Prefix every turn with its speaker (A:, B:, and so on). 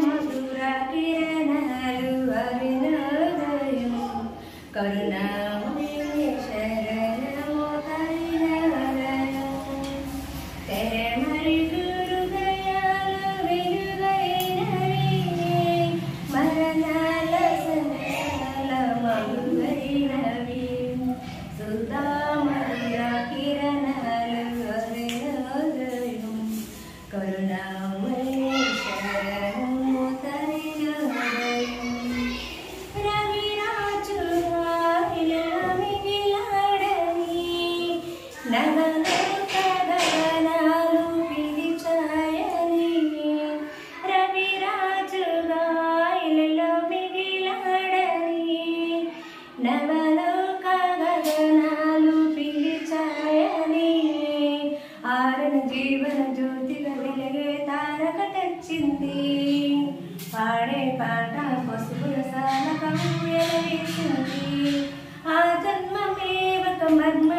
A: మధుర కిరణాలు అరుణోదయం కరుణామయ శరణము కరుణాలయం తెరమరి హృదయాలు వెలుగైనవి మరణాల సంసాల మగువైనవి సుధా మధుర కిరణాలు అరుణోదయం కరుణామయ శరణము కరుణాలయం నవలోక గగనాలు పిలిచాయని రవిరాజుగా ఇలలో మిగిలాడని నవలోక గగనాలు పిలిచాయని ఆరని జీవన జ్యోతిగా వెలిగే తారక తెచ్చింది పాడే పాట పసుపుల సాలకం వేసింది ఆ జన్మమే ఒక మర్మ